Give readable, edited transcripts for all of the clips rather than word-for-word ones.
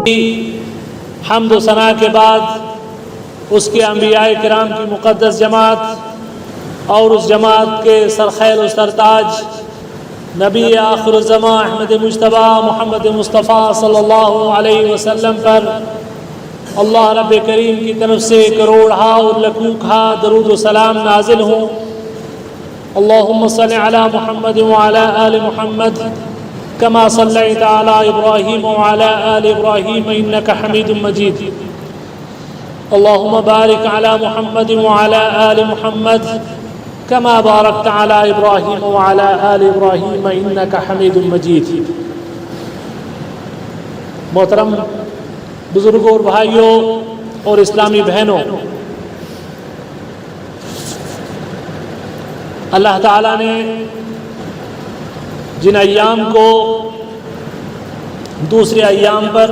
حمد و ثنا کے بعد اس کے انبیاء کرام کی مقدس جماعت اور اس جماعت کے سرخیل و سرتاج نبی آخر الزمان احمد مجتبیٰ محمد مصطفیٰ صلی اللہ علیہ وسلم پر اللہ رب کریم کی طرف سے کروڑہا اور لکھوکھا درود و سلام نازل ہوں۔ اللہم صلی علی محمد وعلی آل محمد کما صلیت علی ابراہیم وعلی آل ابراہیم انک حمید مجید۔ اللہم بارک علی محمد وعلی آل محمد کما بارکت علی ابراہیم وعلی آل ابراہیم انک حمید مجید۔ محترم بزرگوں اور بھائیوں اور اسلامی بہنوں، اللہ تعالیٰ نے جن ایام کو دوسرے ایام پر،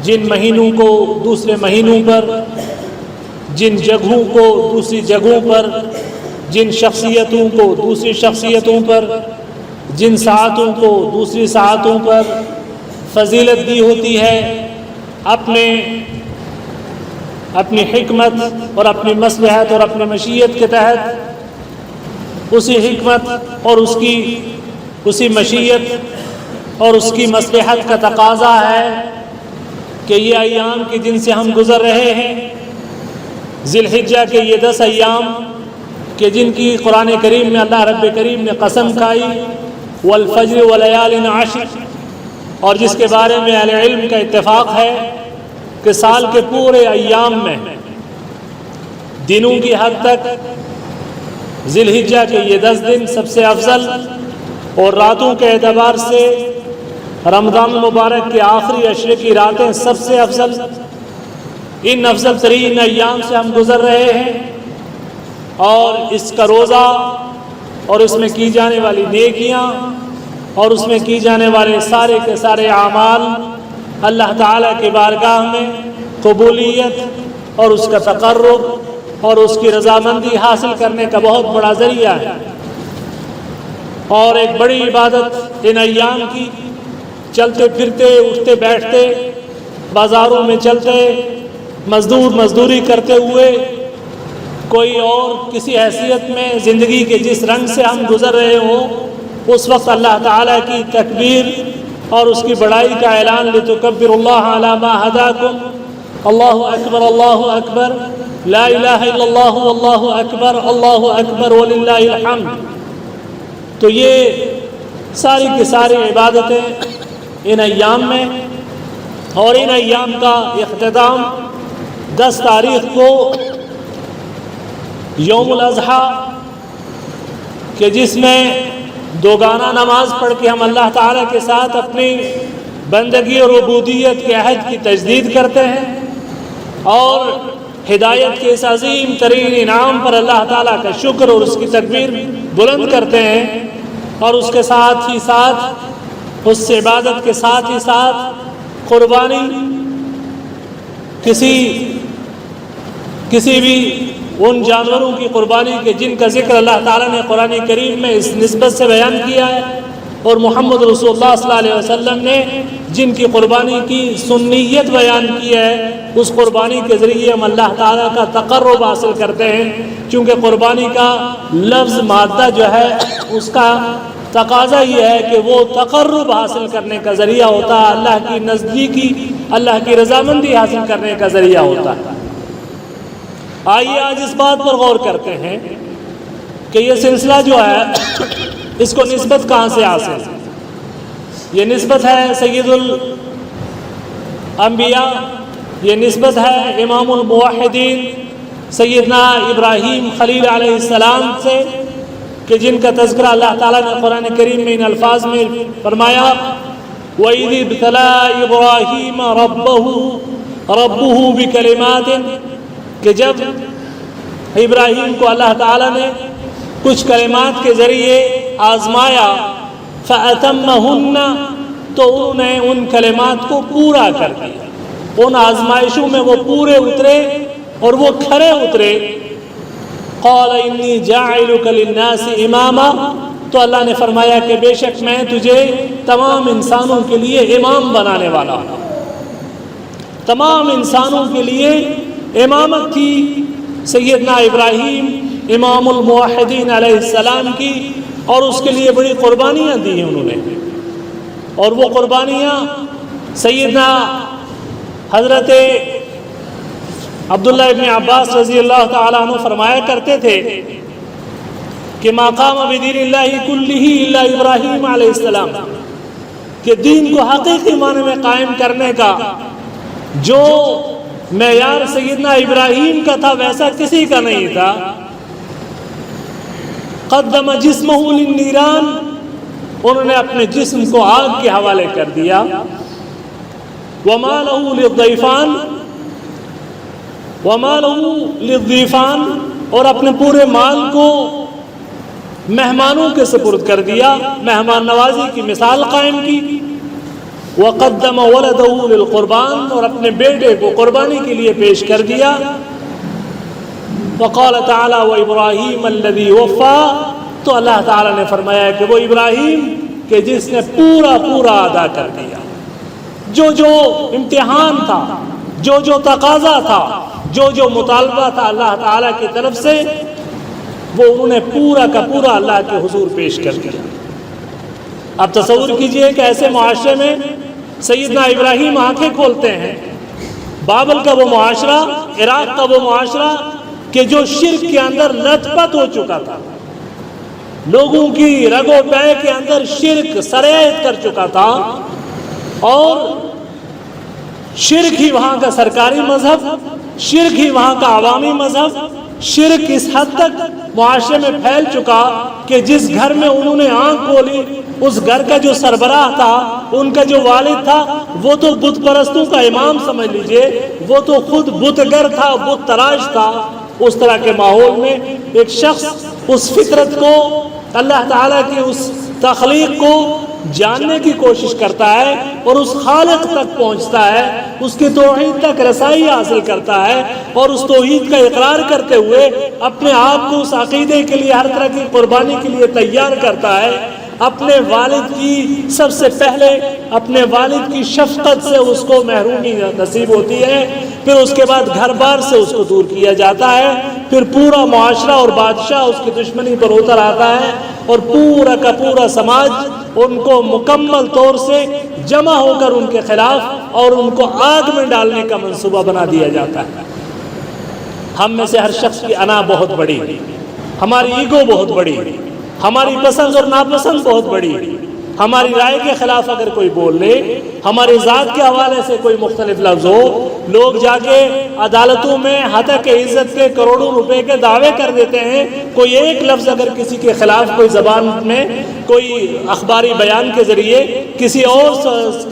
جن مہینوں کو دوسرے مہینوں پر، جن جگہوں کو دوسری جگہوں پر، جن شخصیتوں کو دوسری شخصیتوں پر، جن ساعتوں کو دوسری ساعتوں پر فضیلت دی ہوتی ہے، اپنی حکمت اور اپنی مصلحت اور اپنی مشیت کے تحت اسی حکمت اور اسی مشیت اور اس کی مصلحت کا تقاضا ہے کہ یہ ایام کے جن سے ہم گزر رہے ہیں، ذی الحجہ کے یہ 10 ایام کہ جن کی قرآن کریم میں اللہ رب کریم نے قسم کھائی والفجر ولیال عشر، اور جس کے بارے میں اہل علم کا اتفاق ہے کہ سال کے پورے ایام میں دنوں کی حد تک ذی الحجہ کے یہ 10 دن سب سے افضل، اور راتوں کے اعتبار سے رمضان المبارک کے آخری عشرے کی راتیں سب سے افضل۔ ان افضل ترین ایام سے ہم گزر رہے ہیں، اور اس کا روزہ اور اس میں کی جانے والی نیکیاں اور اس میں کی جانے والے سارے کے سارے اعمال اللہ تعالیٰ کے بارگاہ میں قبولیت اور اس کا تقرب اور اس کی رضامندی حاصل کرنے کا بہت بڑا ذریعہ ہے، اور ایک بڑی عبادت ان ایام کی۔ چلتے پھرتے، اٹھتے بیٹھتے، بازاروں میں چلتے، مزدوری کرتے ہوئے، کوئی اور کسی حیثیت میں زندگی کے جس رنگ سے ہم گزر رہے ہوں، اس وقت اللہ تعالیٰ کی تکبیر اور اس کی بڑائی کا اعلان لِتُكَبِّرُ اللَّهَ عَلَى مَا هَدَاكُمْ، اللہ اکبر اللہ اکبر، لا الہ الا اللہ واللہ اکبر، اللہ اکبر وللہ الحمد۔ تو یہ ساری کی ساری عبادتیں ان ایام میں، اور ان ایام کا اختتام 10 تاریخ کو یوم الاضحیٰ کہ جس میں دوگانہ نماز پڑھ کے ہم اللہ تعالیٰ کے ساتھ اپنی بندگی اور عبودیت کے عہد کی تجدید کرتے ہیں، اور ہدایت کے اس عظیم ترین انعام پر اللہ تعالیٰ کا شکر اور اس کی تکبیر بلند کرتے ہیں، اور اس کے ساتھ ہی ساتھ اس عبادت کے ساتھ ہی ساتھ قربانی کسی بھی ان جانوروں کی قربانی کے جن کا ذکر اللہ تعالیٰ نے قرآن کریم میں اس نسبت سے بیان کیا ہے، اور محمد رسول اللہ صلی اللہ علیہ وسلم نے جن کی قربانی کی سنیت بیان کی ہے، اس قربانی کے ذریعے ہم اللہ تعالیٰ کا تقرب حاصل کرتے ہیں، چونکہ قربانی کا لفظ مادہ جو ہے اس کا تقاضا یہ ہے کہ وہ تقرب حاصل کرنے کا ذریعہ ہوتا ہے، اللہ کی نزدیکی، اللہ کی رضامندی حاصل کرنے کا ذریعہ ہوتا ہے۔ آئیے آج اس بات پر غور کرتے ہیں کہ یہ سلسلہ جو ہے اس کو نسبت کہاں سے حاصل ہے۔ یہ نسبت ہے سید الانبیاء، یہ نسبت ہے امام الموحدین سیدنا ابراہیم خلیل علیہ السلام سے، کہ جن کا تذکرہ اللہ تعالیٰ نے قرآن کریم میں ان الفاظ میں فرمایا وَإِذِ ابْتَلَىٰ إِبْرَاهِيمَ رَبُّهُ بِكَلِمَاتٍ، کہ جب ابراہیم کو اللہ تعالیٰ نے کچھ کلمات کے ذریعے آزمایا، فَأَتَمَّهُنَّ، تو انہوں نے ان کلمات کو پورا کر دیا، ان آزمائشوں میں وہ پورے اترے اور وہ کھرے اترے۔ قال انی جاعلک للناس اماما، تو اللہ نے فرمایا کہ بے شک میں تجھے تمام انسانوں کے لیے امام بنانے والا ہوں۔ تمام انسانوں کے لیے امامت تھی سیدنا ابراہیم امام الموحدین علیہ السلام کی، اور اس کے لیے بڑی قربانیاں دی ہیں انہوں نے، اور وہ قربانیاں سیدنا حضرت عبداللہ ابن عباس رضی اللہ تعالیٰ عنہ فرمایا کرتے تھے کہ ما قام بدین اللہ کلہ الا ابراہیم علیہ السلام، کہ دین کو حقیقی معنی میں قائم کرنے کا جو معیار سیدنا ابراہیم کا تھا ویسا کسی کا نہیں تھا۔ قدم جسمہ للنیران، انہوں نے اپنے جسم کو آگ کے حوالے کر دیا۔ ومالہ للضیفان، اور اپنے پورے مال کو مہمانوں کے سپرد کر دیا، مہمان نوازی کی مثال قائم کی۔ وقدم ولدہ للقربان، اور اپنے بیٹے کو قربانی کے لیے پیش کر دیا۔ وقال تعالی وابراہیم الذی وفا، تو اللہ تعالیٰ نے فرمایا کہ وہ ابراہیم کہ جس نے پورا پورا ادا کر دیا، جو جو امتحان تھا، جو جو تقاضا تھا، جو جو مطالبہ تھا اللہ تعالیٰ کی طرف سے، وہ انہوں نے پورا کا پورا اللہ کے حضور پیش کر دیا۔ اب تصور کیجئے کہ ایسے معاشرے میں سیدنا ابراہیم آنکھیں کھولتے ہیں، بابل کا وہ معاشرہ، عراق کا وہ معاشرہ کہ جو شرک کے اندر لت پت ہو چکا تھا، لوگوں کی رگ و پے کے اندر شرک سرایت کر چکا تھا، اور شرک ہی وہاں کا سرکاری مذہب، شرک ہی وہاں کا عوامی مذہب، شرک اس حد تک معاشرے میں پھیل چکا کہ جس گھر میں انہوں نے آنکھ کھولی اس گھر کا جو سربراہ تھا، ان کا جو والد تھا، وہ تو بت پرستوں کا امام سمجھ لیجئے، وہ تو خود بتگر تھا، بت تراش تھا۔ اس طرح کے ماحول میں ایک شخص اس فطرت کو، اللہ تعالیٰ کی اس تخلیق کو جاننے کی کوشش کرتا ہے اور اس خالق تک پہنچتا ہے، اس کی توحید تک رسائی حاصل کرتا ہے، اور اس توحید کا اقرار کرتے ہوئے اپنے آپ کو اس عقیدے کے لیے ہر طرح کی قربانی کے لیے تیار کرتا ہے۔ اپنے والد کی سب سے پہلے اپنے والد کی شفقت سے اس کو محرومی نصیب ہوتی ہے، پھر اس کے بعد گھر بار سے اس کو دور کیا جاتا ہے، پھر پورا معاشرہ اور بادشاہ اس کی دشمنی پر اتر آتا ہے، اور پورا کا پورا سماج ان کو مکمل طور سے جمع ہو کر ان کے خلاف اور ان کو آگ میں ڈالنے کا منصوبہ بنا دیا جاتا ہے۔ ہم میں سے ہر شخص کی انا بہت بڑی، ہماری ایگو بہت بڑی، ہماری پسند اور ناپسند بہت بڑی، ہماری رائے کے خلاف اگر کوئی بول لے، ہماری ذات کے حوالے سے کوئی مختلف لفظ ہو، لوگ جا کے عدالتوں میں ہتک عزت کے کروڑوں روپے کے دعوے کر دیتے ہیں، کوئی ایک لفظ اگر کسی کے خلاف کوئی زبان میں کوئی اخباری بیان کے ذریعے کسی اور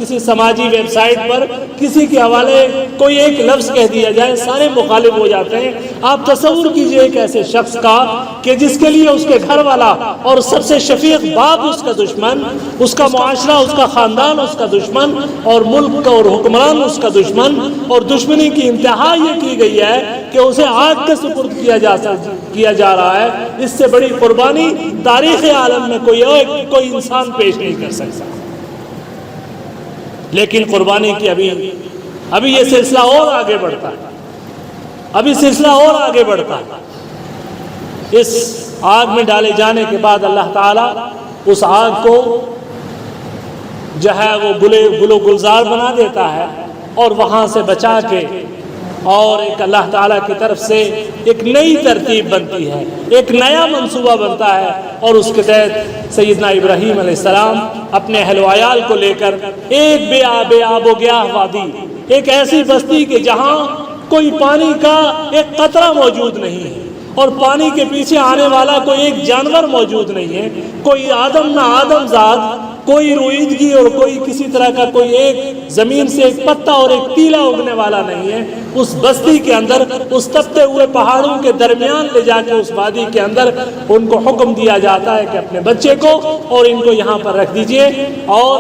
کسی سماجی ویب سائٹ پر کسی کے حوالے کوئی ایک لفظ کہہ دیا جائے، سارے مخالف ہو جاتے ہیں۔ آپ تصور کیجئے ایک ایسے شخص کا کہ جس کے لیے اس کے گھر والا اور سب سے شفیق باپ اس کا دشمن، اس کا معاشرہ اس کا خاندان اس کا دشمن، اور ملک کا اور حکمران اس کا دشمن، اور دشمنی کی انتہا یہ کی گئی ہے کہ اسے آگ کے سپرد کیا جا رہا ہے۔ اس سے بڑی قربانی تاریخ عالم میں کوئی انسان پیش نہیں کر سکتا۔ لیکن قربانی کی ابھی یہ سلسلہ اور آگے بڑھتا ہے، ابھی سلسلہ اور آگے بڑھتا ہے۔ اس آگ میں ڈالے جانے کے بعد اللہ تعالیٰ اس آگ کو جو ہے وہ گلو گلزار بنا دیتا ہے، اور وہاں سے بچا کے اور ایک اللہ تعالیٰ کی طرف سے ایک نئی ترتیب بنتی ہے، ایک نیا منصوبہ بنتا ہے، اور اس کے تحت سیدنا ابراہیم علیہ السلام اپنے اہل و عیال کو لے کر ایک بے آب و گیاہ وادی، ایک ایسی بستی کہ جہاں کوئی پانی کا ایک قطرہ موجود نہیں ہے، اور پانی کے پیچھے آنے والا کوئی ایک جانور موجود نہیں ہے، کوئی آدم نہ آدم زاد، کوئی روئیدگی اور کوئی کسی طرح کا کوئی ایک زمین سے ایک پتا اور ایک تیلا اگنے والا نہیں ہے۔ اس بستی کے اندر اس تپتے ہوئے پہاڑوں کے درمیان لے جا کے اس وادی کے اندر ان کو حکم دیا جاتا ہے کہ اپنے بچے کو اور ان کو یہاں پر رکھ دیجئے، اور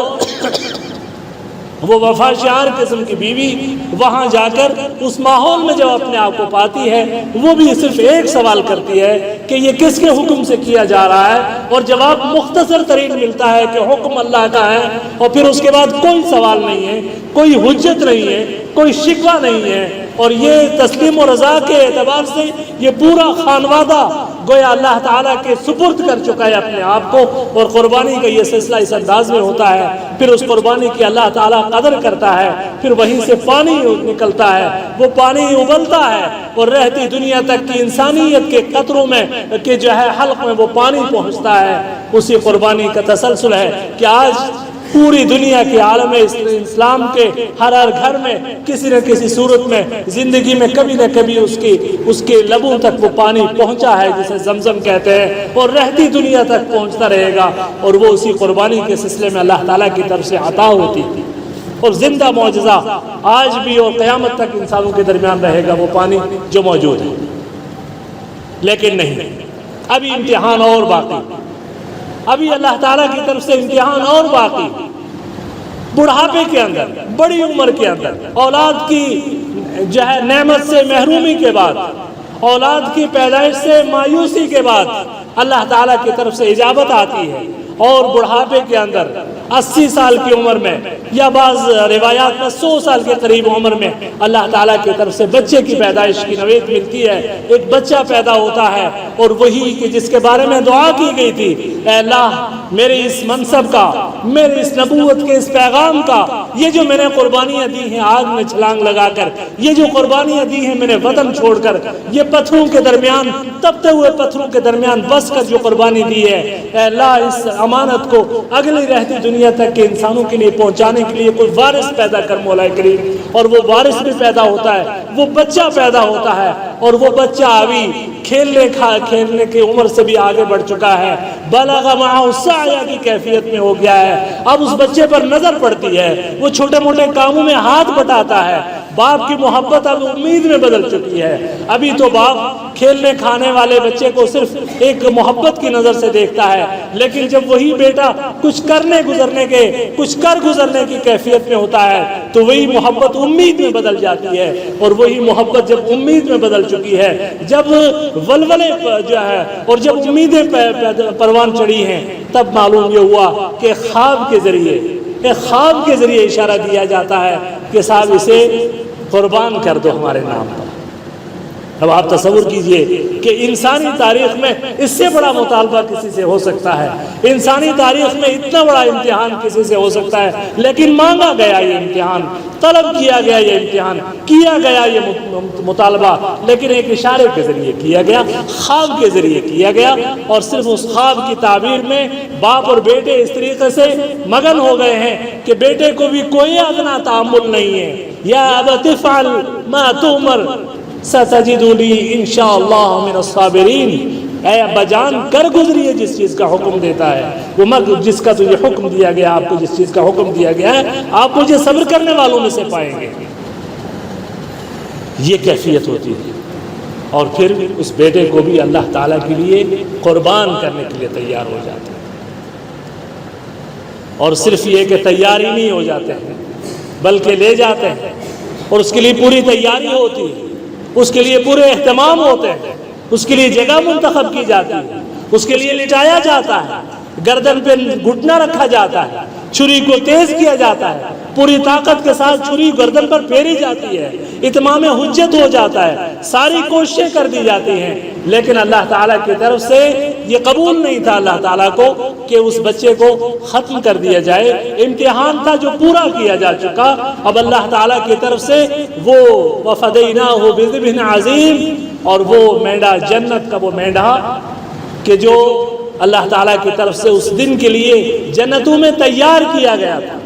وہ وفا شعار قسم کی بیوی وہاں جا کر اس ماحول میں جب اپنے آپ کو پاتی ہے، وہ بھی صرف ایک سوال کرتی ہے کہ یہ کس کے حکم سے کیا جا رہا ہے، اور جواب مختصر ترین ملتا ہے کہ حکم اللہ کا ہے، اور پھر اس کے بعد کوئی سوال نہیں ہے، کوئی حجت نہیں ہے، کوئی شکوہ نہیں ہے۔ اور یہ تسلیم و رضا کے اعتبار سے یہ پورا خانوادہ گویا اللہ تعالیٰ کے سپرد کر چکا ہے اپنے آپ کو، اور قربانی کا یہ سلسلہ اس انداز میں ہوتا ہے۔ پھر اس قربانی کی اللہ تعالیٰ قدر کرتا ہے، پھر وہیں سے پانی نکلتا ہے، وہ پانی ابلتا ہے اور رہتی دنیا تک کی انسانیت کے قطروں میں کہ جو ہے حلق میں وہ پانی پہنچتا ہے۔ اسی قربانی کا تسلسل ہے کہ آج پوری دنیا کے عالم اسلام کے ہر گھر میں کسی نہ کسی صورت میں زندگی میں کبھی نہ کبھی اس کے لبوں تک وہ پانی پہنچا ہے، جسے زمزم کہتے ہیں، اور رہتی دنیا تک پہنچتا رہے گا، اور وہ اسی قربانی کے سلسلے میں اللہ تعالیٰ کی طرف سے عطا ہوتی تھی۔ اور زندہ معجزہ آج بھی اور قیامت تک انسانوں کے درمیان رہے گا وہ پانی جو موجود ہے۔ لیکن نہیں، ابھی امتحان اور باقی، ابھی اللہ تعالیٰ کی طرف سے امتحان اور باقی۔ بڑھاپے کے اندر، بڑی عمر کے اندر، اولاد کی جو ہے نعمت سے محرومی کے بعد، اولاد کی پیدائش سے مایوسی کے بعد اللہ تعالیٰ کی طرف سے اجابت آتی ہے، اور بڑھاپے کے اندر 80 سال کی عمر میں یا بعض روایات میں 100 سال کے قریب عمر میں اللہ تعالیٰ کی طرف سے بچے کی پیدائش کی نوید ملتی ہے، ایک بچہ پیدا ہوتا ہے، اور وہی کہ جس کے بارے میں دعا کی گئی تھی، اے اللہ میرے اس منصب کا، میرے اس نبوت کے اس پیغام کا، یہ جو میں نے قربانیاں دی ہیں آگ میں چھلانگ لگا کر، یہ جو قربانیاں دی ہیں میں نے وطن چھوڑ کر، یہ پتھروں کے درمیان، تپتے ہوئے پتھروں کے درمیان بس کر جو قربانی دی ہے، اے اللہ اس امانت کو اگلی رہتی دنیا تک کے انسانوں کے لیے پہنچانے کے لیے کوئی وارث پیدا کر مولا کریم۔ اور وہ وارث بھی پیدا ہوتا ہے، وہ بچہ پیدا ہوتا ہے، اور وہ بچہ ابھی کھیلنے کی عمر سے بھی آگے بڑھ چکا ہے، بلغ معہ السعی کی کیفیت میں ہو گیا ہے۔ اب اس بچے پر نظر پڑتی ہے، وہ چھوٹے موٹے کاموں میں ہاتھ بٹاتا ہے، باپ کی محبت اب امید میں بدل چکی ہے۔ ابھی تو باپ کھیلنے کھانے والے بچے کو صرف ایک محبت کی نظر سے دیکھتا ہے، لیکن جب وہی بیٹا کچھ کر گزرنے کی کیفیت میں ہوتا ہے تو وہی محبت امید میں بدل جاتی ہے، اور وہی محبت جب امید میں بدل چکی ہے، جب ولولے جو ہے اور جب امیدیں پروان چڑھی ہیں، تب معلوم یہ ہوا کہ خواب کے ذریعے اشارہ دیا جاتا ہے کہ صاحب اسے قربان کر دو ہمارے نام پر۔ اب آپ تصور کیجئے کہ انسانی تاریخ میں اس سے بڑا مطالبہ کسی سے ہو سکتا ہے، انسانی تاریخ میں اتنا بڑا امتحان کسی سے ہو سکتا ہے، لیکن مانگا گیا یہ امتحان، طلب کیا گیا یہ امتحان، کیا گیا یہ مطالبہ، لیکن ایک اشارے کے ذریعے کیا گیا، خواب کے ذریعے کیا گیا، اور صرف اس خواب کی تعبیر میں باپ اور بیٹے اس طریقے سے مگن ہو گئے ہیں کہ بیٹے کو بھی کوئی ادنا تعامل نہیں ہے۔ یا ابت افعل ما تؤمر ستجدنی انشاءاللہ من الصابرین، اے ابا جان کر گزریے جس چیز کا حکم دیتا ہے، وہ جس کا تجھے حکم دیا گیا، آپ کو جس چیز کا حکم دیا گیا ہے آپ مجھے صبر کرنے والوں میں سے پائیں گے۔ یہ کیفیت ہوتی ہے، اور پھر اس بیٹے کو بھی اللہ تعالیٰ کے لیے قربان کرنے کے لیے تیار ہو جاتے ہیں، اور صرف یہ کہ تیار ہی نہیں ہو جاتے ہیں بلکہ لے جاتے ہیں، اور اس کے لیے پوری تیاری ہوتی ہے، اس کے لیے پورے اہتمام ہوتے ہیں، اس کے لیے جگہ منتخب کی جاتی ہے، اس کے لیے لٹایا جاتا ہے، گردن پہ گھٹنا رکھا جاتا ہے، چھری کو تیز کیا جاتا ہے، پوری طاقت کے ساتھ چھری گردن پر پھیری جاتی ہے، اتمام حجت ہو جاتا ہے، ساری کوششیں کر دی جاتی ہیں، لیکن اللہ تعالیٰ کی طرف سے یہ قبول نہیں تھا اللہ تعالیٰ کو کہ اس بچے کو ختم کر دیا جائے۔ امتحان تھا جو پورا کیا جا چکا، اب اللہ تعالیٰ کی طرف سے وہ وَفَدَيْنَاهُ بِذِبْحٍ عَظِيمٍ، اور وہ مینڈا جنت کا وہ مینڈا کہ جو اللہ تعالیٰ کی طرف سے اس دن کے لیے جنتوں میں تیار کیا گیا تھا،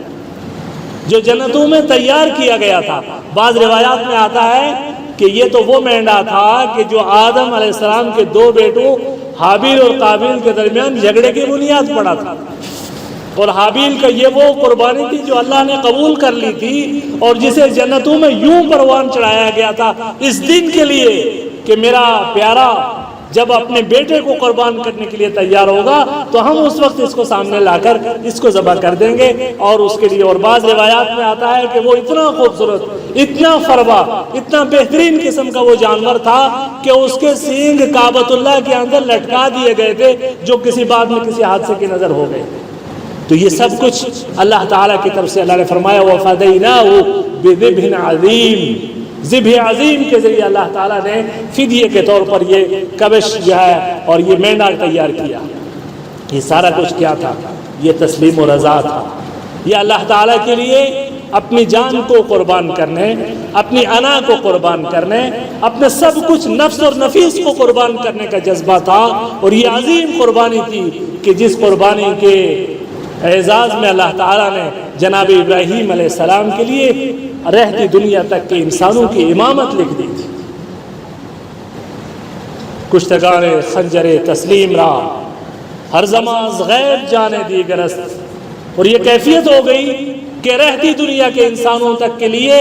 جو جنتوں میں تیار کیا گیا تھا۔ بعض روایات میں آتا ہے کہ یہ تو وہ مینڈا تھا کہ جو آدم علیہ السلام کے دو بیٹوں حابیل اور قابیل کے درمیان جھگڑے کی بنیاد پڑا تھا، اور حابیل کا یہ وہ قربانی تھی جو اللہ نے قبول کر لی تھی، اور جسے جنتوں میں یوں پروان چڑھایا گیا تھا اس دن کے لیے کہ میرا پیارا جب اپنے بیٹے کو قربان کرنے کے لیے تیار ہوگا تو ہم اس وقت اس کو سامنے لا کر اس کو ذبح کر دیں گے. اور اس کے لیے اور بعض روایات میں آتا ہے کہ وہ اتنا خوبصورت، اتنا فربا، اتنا بہترین قسم کا وہ جانور تھا کہ اس کے سینگ کعبۃ اللہ کے اندر لٹکا دیے گئے تھے، جو کسی بعد میں کسی حادثے کی نظر ہو گئے. تو یہ سب کچھ اللہ تعالیٰ کی طرف سے اللہ نے فرمایا وَفَدَيْنَاهُ بِذِبْحٍ عَظِيمٍ، ذبح عظیم کے ذریعے اللہ تعالیٰ نے فدیے کے طور پر یہ کبش جو ہے اور یہ مینڈا تیار کیا. یہ سارا کچھ کیا تھا؟ یہ تسلیم و رضا تھا. یہ اللہ تعالیٰ کے لیے اپنی جان کو قربان کرنے، اپنی انا کو قربان کرنے، اپنے سب کچھ نفس اور نفیس کو قربان کرنے کا جذبہ تھا. اور یہ عظیم قربانی تھی کہ جس قربانی کے اعزاز میں اللہ تعالیٰ نے جناب ابراہیم علیہ السلام کے لیے رہتی دنیا تک کے انسانوں کی امامت لکھ دی تھی. کشتگار خنجر تسلیم را ہر زمان غیب جانے دیگر است. اور یہ کیفیت ہو گئی کہ رہتی دنیا کے انسانوں تک کے لیے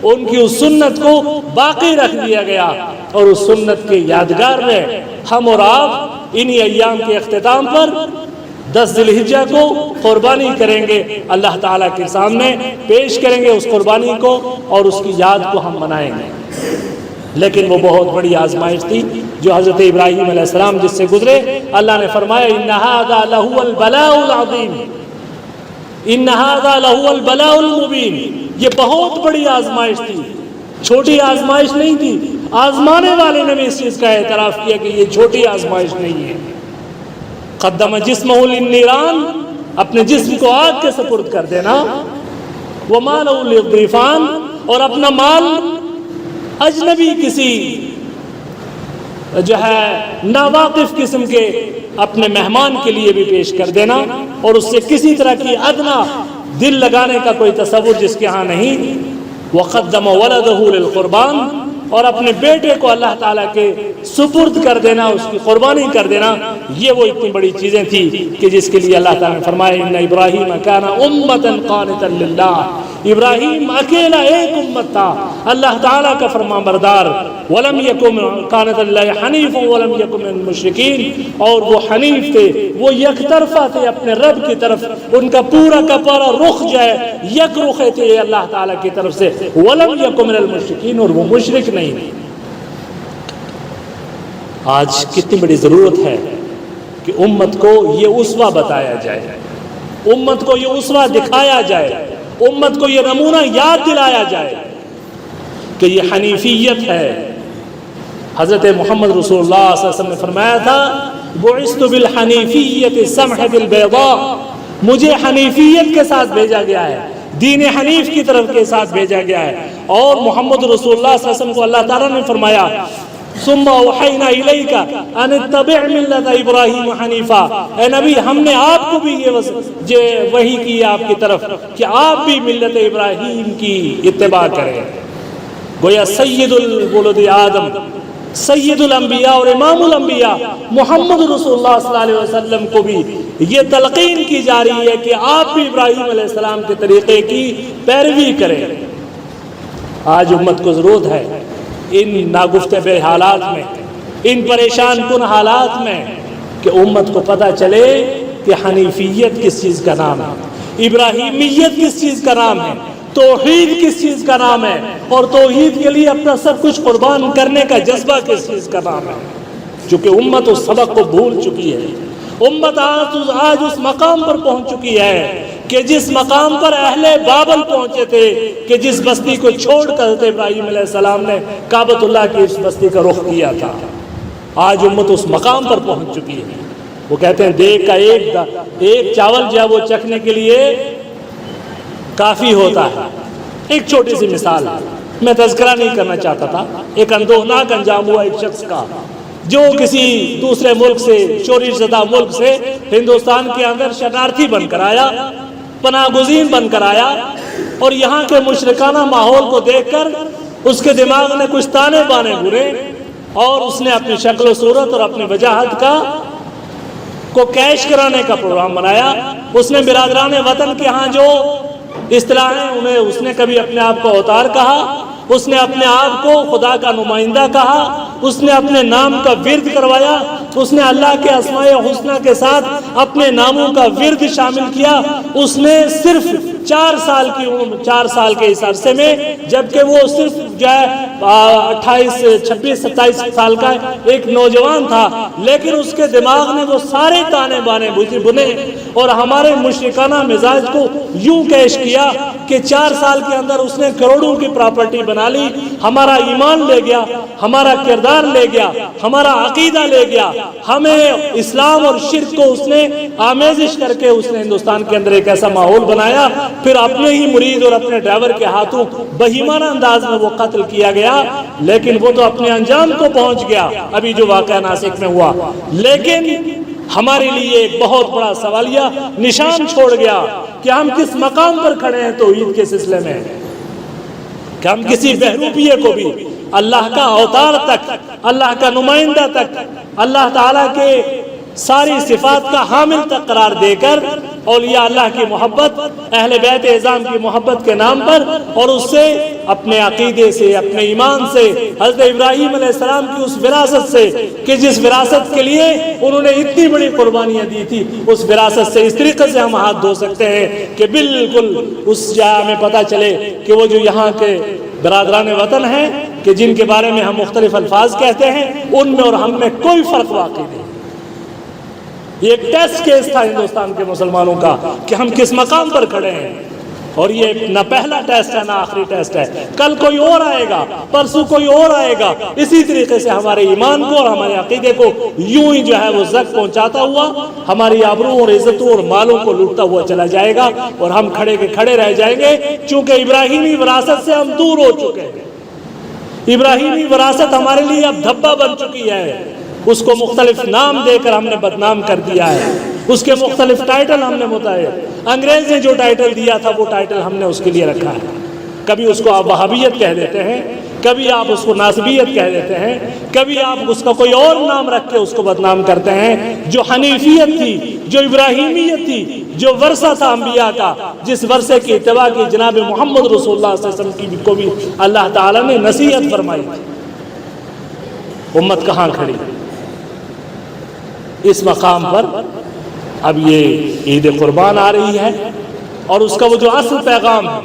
ان کی اس سنت کو باقی رکھ دیا گیا. اور اس سنت کے یادگار میں ہم اور آپ انہی ایام کے اختتام پر 10 ذی الحجہ کو قربانی کریں گے، اللہ تعالیٰ کے سامنے پیش کریں گے اس قربانی کو اور اس کی یاد کو ہم منائیں گے. لیکن وہ بہت بڑی آزمائش تھی جو حضرت ابراہیم علیہ السلام جس سے گزرے. اللہ نے فرمایا ان ھذا لہو البلاء العظیم، ان ھذا لہو البلاء المبین. یہ بہت بڑی آزمائش تھی، چھوٹی آزمائش نہیں تھی. آزمانے والے نے بھی اس چیز کا اعتراف کیا کہ یہ چھوٹی آزمائش نہیں ہے. قدم جسمہ للنیران، اپنے جسم کو آگ کے سپرد کر دینا. ومالہ للضیفان، اور اپنا مال اجنبی کسی جو ہے ناواقف قسم کے اپنے مہمان کے لیے بھی پیش کر دینا، اور اس سے کسی طرح کی ادنا دل لگانے کا کوئی تصور جس کے ہاں نہیں. وقدم ولدہ للقربان، اور اپنے بیٹے کو اللہ تعالیٰ کے سپرد کر دینا، اس کی قربانی کر دینا. یہ وہ اتنی بڑی چیزیں تھیں کہ جس کے لیے اللہ تعالیٰ نے فرمایا ان ابراہیم کان امۃ قانتا للہ. ابراہیم اکیلا ایک امت تھا، اللہ تعالیٰ کا فرمان بردار. ولم یکن قانتا للہ حنیفا ولم یکن من المشرکین، اور وہ حنیف تھے، وہ یک طرفہ تھے اپنے رب کی طرف. ان کا پورا رخ جو ہے یک رخ تھے اللہ تعالیٰ کی طرف سے. ولم یکن من المشرکین، اور وہ مشرک نہیں. آج کتنی بڑی ضرورت ہے کہ امت کو یہ اسوہ بتایا جائے، امت کو یہ اسوہ دکھایا جائے، امت کو یہ نمونہ یاد دلایا جائے کہ یہ حنیفیت ہے. حضرت محمد رسول اللہ صلی اللہ علیہ وسلم نے فرمایا تھا بعثت بالحنیفیت السمحۃ البیضاء، مجھے حنیفیت کے ساتھ بھیجا گیا ہے، دین حنیف کی طرف کے ساتھ بھیجا گیا ہے. اور محمد رسول اللہ صلی اللہ علیہ وسلم کو اللہ تعالیٰ نے فرمایا ثم اوحینا الیک ان اتبع ملت ابراہیم حنیفا، اے نبی ہم نے آپ کو بھی یہ وحی کی آپ کی طرف کہ آپ بھی ملت ابراہیم کی اتباع کریں. گویا سید الولد آدم، سید الانبیاء اور امام الانبیاء محمد رسول اللہ صلی اللہ علیہ وسلم کو بھی یہ تلقین کی جا رہی ہے کہ آپ بھی ابراہیم علیہ السلام کے طریقے کی پیروی کریں. آج امت کو ضرورت ہے ان ناگفتہ حالات میں، ان پریشان کن حالات میں کہ امت کو پتہ چلے کہ حنیفیت کس چیز کا نام ہے، ابراہیمیت کس چیز کا نام ہے، توحید کس چیز کا نام ہے، اور توحید کے لیے اپنا سب کچھ قربان کرنے کا جذبہ کس چیز کا نام ہے. چونکہ امت اس سبق کو بھول چکی ہے. امت آج اس مقام پر پہنچ چکی ہے کہ جس مقام پر اہل بابل پہنچے تھے، کہ جس بستی کو چھوڑ کر حضرت ابراہیم علیہ السلام نے کعبۃ اللہ کی اس بستی کا رخ کیا تھا. آج امت اس مقام پر پہنچ چکی ہے. وہ کہتے ہیں دیگ کا ایک چاول جو ہے وہ چکھنے کے لیے کافی ہوتا ہے. ایک چھوٹی سی مثال ہے، میں تذکرہ نہیں کرنا چاہتا تھا. ایک اندوہناک انجام ہوا ایک شخص کا جو کسی دوسرے ملک سے، چوری زدہ ملک سے ہندوستان کے اندر شرنارتھی بن کر آیا، پناہ گزین بن کر آیا، اور یہاں کے مشرکانہ ماحول کو دیکھ کر اس کے دماغ نے کچھ تانے بانے گھرے، اور اس نے اپنی شکل و صورت اور اپنی وجاہت کو کیش کرانے کا پروگرام بنایا. اس نے برادران وطن کے ہاں جو اصطلاحیں انہیں، اس نے کبھی اپنے آپ کو اوتار کہا، اس نے اپنے آپ کو خدا کا نمائندہ کہا، اس نے اپنے نام کا ورد کروایا، اس نے اللہ کے اسماء حسنہ کے ساتھ اپنے ناموں کا ورد شامل کیا۔ اس نے صرف 4 سال کی عمر، 4 سال کے اس عرصے میں، جبکہ وہ صرف جو ہے 28 26 27 سال کا ایک نوجوان تھا، لیکن اس کے دماغ نے وہ سارے تانے بانے بنے اور ہمارے مشرکانہ مزاج کو یوں کیش کیا کہ 4 سال کے اندر اس نے کروڑوں کی پراپرٹی بنا لی، ہمارا ایمان لے گیا، ہمارا کردار لے گیا، ہمارا عقیدہ لے گیا، ہمیں اسلام اور شرک کو اس نے آمیزش کر کے اس نے ہندوستان کے اندر ایک ایسا ماحول بنایا، پھر اپنے ہی مرید اور اپنے ڈرائیور کے ہاتھوں بہیمانہ انداز میں وہ قتل کیا گیا، لیکن وہ تو اپنے انجام کو پہنچ گیا ابھی جو واقعہ ناسک میں ہوا، لیکن ہمارے لیے ایک بہت بڑا سوالیہ نشان چھوڑ گیا کہ ہم کس مقام پر کھڑے ہیں توحید کے سلسلے میں، کہ ہم کسی بہروپیے کو بھی اللہ کا اوتار تک، اللہ کا نمائندہ تک، اللہ تعالیٰ کے ساری صفات کا حامل تک قرار دے کر اولیاء اللہ کی محبت، اہل بیت اعظام کی محبت کے نام پر، اور اس سے اپنے عقیدے سے، اپنے ایمان سے، حضرت ابراہیم علیہ السلام کی اس وراثت سے کہ جس وراثت کے لیے انہوں نے اتنی بڑی قربانیاں دی تھی، اس وراثت سے اس طریقے سے ہم ہاتھ دھو سکتے ہیں کہ بالکل اس جگہ میں پتہ چلے کہ وہ جو یہاں کے برادران وطن ہیں کہ جن کے بارے میں ہم مختلف الفاظ کہتے ہیں، ان میں اور ہم میں کوئی فرق واقع نہیں۔ یہ ایک ٹیسٹ کیس تھا ہندوستان کے مسلمانوں کا کہ ہم کس مقام پر کھڑے ہیں، اور یہ نہ پہلا ٹیسٹ ہے نہ آخری ٹیسٹ ہے، کل کوئی اور آئے گا، پرسوں کوئی اور آئے گا، اسی طریقے سے ہمارے ایمان کو اور ہمارے عقیدے کو یوں ہی جو ہے وہ زخم پہنچاتا ہوا ہماری آبرو اور عزتوں اور مالوں کو لوٹتا ہوا چلا جائے گا، اور ہم کھڑے کے کھڑے رہ جائیں گے، چونکہ ابراہیمی وراثت سے ہم دور ہو چکے ہیں۔ ابراہیمی وراثت ہمارے لیے اب دھبا بن چکی ہے، اس کو مختلف نام دے کر ہم نے بدنام کر دیا ہے، اس کے مختلف ٹائٹل ہم نے متعین، انگریز نے جو ٹائٹل دیا تھا وہ ٹائٹل ہم نے اس کے لیے رکھا ہے، کبھی اس کو آپ وہابیت کہہ دیتے ہیں، کبھی آپ اس کو ناصبیت کہہ دیتے ہیں، کبھی آپ اس کا کوئی اور نام رکھ کے اس کو بدنام کرتے ہیں۔ جو حنیفیت تھی، جو ابراہیمیت تھی، جو ورثہ تھا انبیاء کا، جس ورثے کی اتباع کی جناب محمد رسول اللہ صلی اللہ علیہ وسلم کی کو بھی اللہ تعالیٰ نے نصیحت فرمائی تھی، امت کہاں کھڑی؟ اس مقام پر اب یہ عید قربان آ رہی ہے، اور اس کا وہ جو اصل پیغام ہے،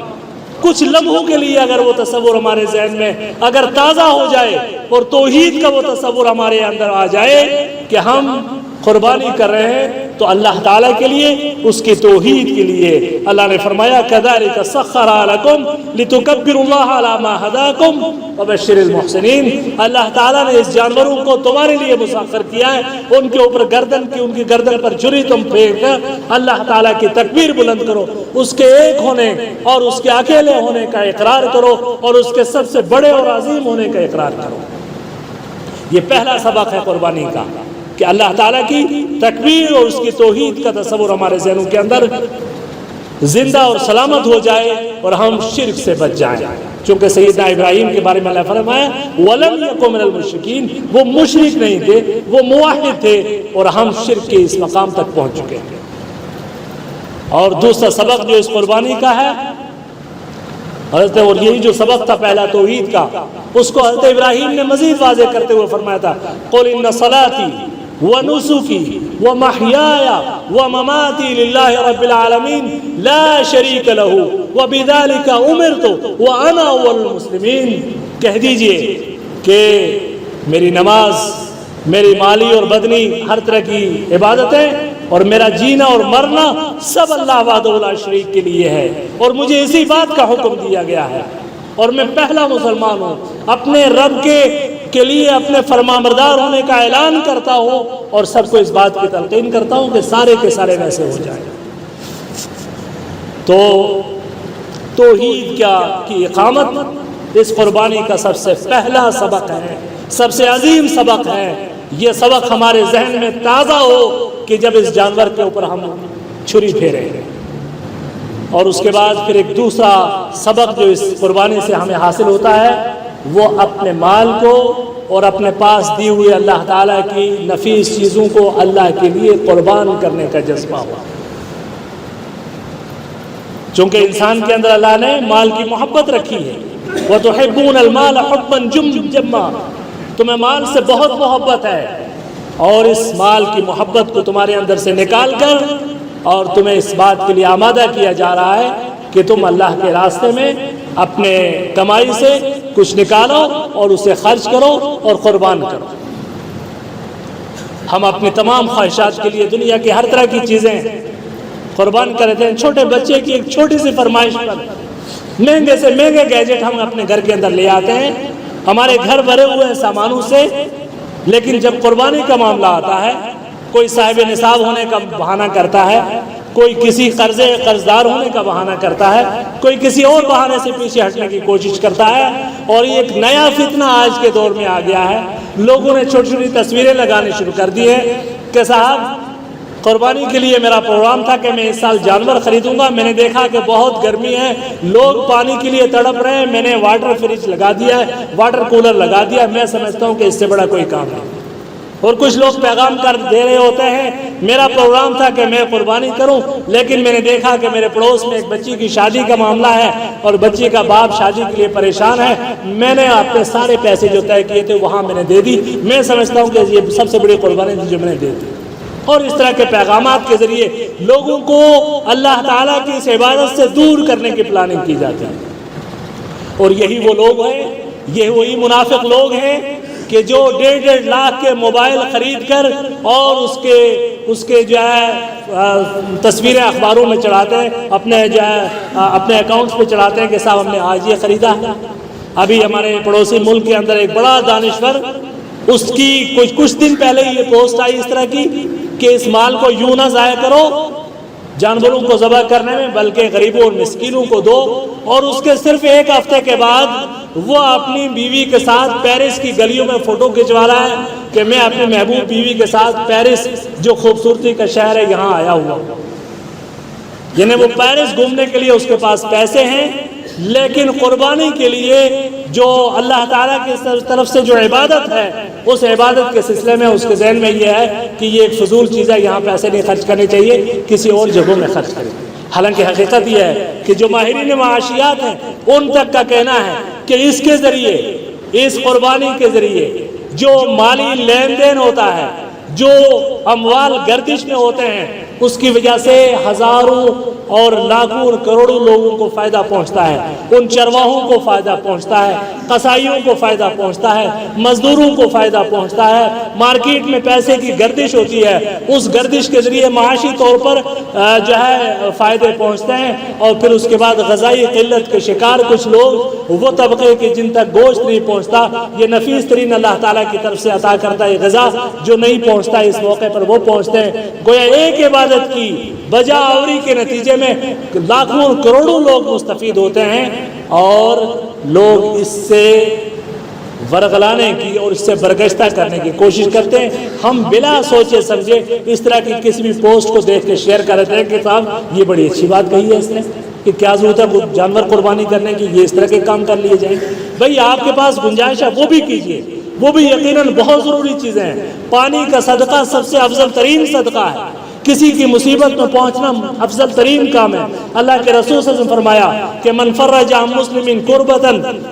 کچھ لمحوں کے لیے اگر وہ تصور ہمارے ذہن میں اگر تازہ ہو جائے اور توحید کا وہ تصور ہمارے اندر آ جائے کہ ہم قربانی کر رہے ہیں تو اللہ تعالیٰ کے لیے، اس کی توحید کے لیے۔ اللہ نے فرمایا كَذَلِكَ سَخَّرَ لَكُمْ لِتُكَبِّرُوا اللَّهَ عَلَى مَا هَدَاكُمْ وَبَشِّرِ الْمُحْسِنِينَ۔ اللہ تعالیٰ نے اس جانوروں کو تمہارے لیے مسخر کیا ہے، ان کے اوپر گردن کی، ان کی گردن پر چھری تم پھینک کر اللہ تعالیٰ کی تکبیر بلند کرو، اس کے ایک ہونے اور اس کے اکیلے ہونے کا اقرار کرو، اور اس کے سب سے بڑے اور عظیم ہونے کا اقرار کرو۔ یہ پہلا سبق ہے قربانی کا، کہ اللہ تعالیٰ کی تکبیر اور اس کی توحید کا تصور ہمارے ذہنوں کے اندر زندہ اور سلامت ہو جائے اور ہم شرک سے بچ جائیں، چونکہ سیدنا ابراہیم کے بارے میں اللہ فرمایا وَلَمْ يَكُن مِنَ الْمُشْرِكِينَ، وہ مشرک نہیں تھے، وہ موحد تھے، اور ہم شرک کے اس مقام تک پہنچ چکے ہیں۔ اور دوسرا سبق جو اس قربانی کا ہے حضرت، اور یہی جو سبق تھا پہلا توحید کا، اس کو حضرت ابراہیم نے مزید واضح کرتے ہوئے فرمایا تھا قُلْ إِنَّ صَلَاتِي وَنُسُكِي وَمَحْيَايَ وَمَمَاتِي لِلَّهِ رَبِّ الْعَالَمِينَ لَا شَرِيكَ لَهُ وَبِذَلِكَ أُمِرْتُ وَأَنَا أَوَّلُ الْمُسْلِمِينَ۔ کہہ دیجئے کہ میری نماز، میری مالی اور بدنی ہر طرح کی عبادتیں، اور میرا جینا اور مرنا سب اللہ وحدہ لا شریک کے لیے ہے، اور مجھے اسی بات کا حکم دیا گیا ہے، اور میں پہلا مسلمان ہوں، اپنے رب کے لیے اپنے فرمانبردار ہونے کا اعلان کرتا ہوں، اور سب کو اس بات کی تلقین کرتا ہوں کہ سارے کے سارے ویسے ہو جائیں۔ تو توحید کی اقامت اس قربانی کا سب سے پہلا سبق ہے، سب سے عظیم سبق ہے۔ یہ سبق ہمارے ذہن میں تازہ ہو کہ جب اس جانور کے اوپر ہم چھری پھیریں، اور اس کے بعد پھر ایک دوسرا سبق جو اس قربانی سے ہمیں حاصل ہوتا ہے، وہ اپنے مال کو اور اپنے پاس دی ہوئی اللہ تعالیٰ کی نفیس چیزوں کو اللہ کے لیے قربان کرنے کا جذبہ ہوا۔ چونکہ انسان کے اندر اللہ نے مال کی محبت رکھی ہے، وَتُحِبُّونَ الْمَالَ حُبًّا جَمًّا، تمہیں مال سے بہت محبت ہے، اور اس مال کی محبت کو تمہارے اندر سے نکال کر اور تمہیں اس بات کے لیے آمادہ کیا جا رہا ہے کہ تم اللہ کے راستے میں اپنے کمائی سے کچھ نکالو اور اسے خرچ کرو اور قربان کرو۔ ہم اپنی تمام خواہشات کے لیے دنیا کی ہر طرح کی چیزیں قربان کر دیتے ہیں۔ چھوٹے بچے کی ایک چھوٹی سی فرمائش پر مہنگے سے مہنگے گیجٹ ہم اپنے گھر کے اندر لے آتے ہیں، ہمارے گھر بھرے ہوئے ہیں سامانوں سے، لیکن جب قربانی کا معاملہ آتا ہے، کوئی صاحب نصاب ہونے کا بہانہ کرتا ہے، کوئی کسی قرضدار ہونے کا بہانہ کرتا ہے، کوئی کسی اور بہانے سے پیچھے ہٹنے کی کوشش کرتا ہے، اور یہ ایک نیا فتنہ آج کے دور میں آ گیا ہے۔ لوگوں نے چھوٹی چھوٹی تصویریں لگانے شروع کر دی ہیں کہ صاحب قربانی کے لیے میرا پروگرام تھا کہ میں اس سال جانور خریدوں گا، میں نے دیکھا کہ بہت گرمی ہے، لوگ پانی کے لیے تڑپ رہے ہیں، میں نے واٹر فریج لگا دیا ہے، واٹر کولر لگا دیا، میں سمجھتا ہوں کہ اس سے بڑا کوئی کام نہیں۔ اور کچھ لوگ پیغام کر دے رہے ہوتے ہیں میرا پروگرام تھا کہ میں قربانی کروں، لیکن میں نے دیکھا کہ میرے پڑوس میں ایک بچی کی شادی کا معاملہ ہے اور بچی کا باپ شادی کے لیے پریشان ہے، میں نے اپنے سارے پیسے جو طے کیے تھے وہاں میں نے دے دی، میں سمجھتا ہوں کہ یہ سب سے بڑی قربانی تھی جو میں نے دے دی۔ اور اس طرح کے پیغامات کے ذریعے لوگوں کو اللہ تعالیٰ کی اس عبادت سے دور کرنے کی پلاننگ کی جاتی ہے۔ اور یہی وہ لوگ ہیں، یہ وہی منافق لوگ ہیں کہ جو 1.5 لاکھ کے موبائل خرید کر اور اس کے جو ہے تصویریں اخباروں میں چڑھاتے ہیں، اپنے جو ہے اپنے اکاؤنٹس پہ چڑھاتے ہیں کہ صاحب ہم نے آج یہ خریدا۔ ابھی ہمارے پڑوسی ملک کے اندر ایک بڑا دانشور، اس کی کچھ دن پہلے یہ پوسٹ آئی اس طرح کی کہ اس مال کو یوں نہ ضائع کرو جانوروں کو ذبح کرنے میں، بلکہ غریبوں اور مسکینوں کو دو، اور اس کے صرف ایک ہفتے کے بعد وہ اپنی بیوی کے ساتھ پیرس کی گلیوں میں فوٹو کھنچوا رہا ہے کہ میں اپنی محبوب بیوی کے ساتھ پیرس جو خوبصورتی کا شہر ہے یہاں آیا ہوا۔ یعنی وہ پیرس گھومنے کے لیے اس کے پاس پیسے ہیں، لیکن قربانی کے لیے جو اللہ تعالیٰ کی طرف سے جو عبادت ہے، اس عبادت کے سلسلے میں اس کے ذہن میں یہ ہے کہ یہ ایک فضول چیز ہے، یہاں پیسے نہیں خرچ کرنے چاہیے، کسی اور جگہوں میں خرچ کریں۔ حالانکہ حقیقت یہ ہے کہ جو ماہرین معاشیات ہیں ان تک کا کہنا ہے کہ اس کے ذریعے، اس قربانی کے ذریعے جو مالی لین دین ہوتا ہے، جو اموال گردش میں ہوتے ہیں، اس کی وجہ سے ہزاروں اور لاکھوں اور کروڑوں لوگوں کو فائدہ پہنچتا ہے، ان چرواہوں کو فائدہ پہنچتا ہے، قصائیوں کو فائدہ پہنچتا ہے، مزدوروں کو فائدہ پہنچتا ہے، مارکیٹ میں پیسے کی گردش ہوتی ہے، اس گردش کے ذریعے معاشی طور پر جو ہے فائدے پہنچتے ہیں، اور پھر اس کے بعد غذائی قلت کے شکار کچھ لوگ، وہ طبقے کے جن تک گوشت نہیں پہنچتا، یہ نفیس ترین اللہ تعالیٰ کی طرف سے عطا کرتا ہے غذا جو نہیں پہنچتا، اس موقع پر وہ پہنچتے ہیں۔ گویا ایک عبادت کی بجا آوری کے نتیجے میں لاکھوں کروڑوں لوگ مستفید ہوتے ہیں، اور لوگ اس سے ورغلانے کی اور اس سے برگشتہ کرنے کی کوشش کرتے ہیں۔ ہم بلا سوچے سمجھے اس طرح کی کسی بھی پوسٹ کو دیکھ کے شیئر کرتے ہیں کہ صاحب یہ بڑی اچھی بات کہی ہے اس نے، کہ کیا ضرورت ہے جانور قربانی کرنے کی، یہ اس طرح کے کام کر لیے جائیں۔ بھئی آپ کے پاس گنجائش ہے وہ بھی کیجئے، وہ بھی یقیناً بہت ضروری چیزیں ہیں۔ پانی کا صدقہ سب سے افضل ترین صدقہ ہے، کسی کی مصیبت میں پہنچنا افضل ترین کام ہے۔ اللہ کے رسول صلی اللہ علیہ وسلم فرمایا کہ من فرج عن مسلم کربتا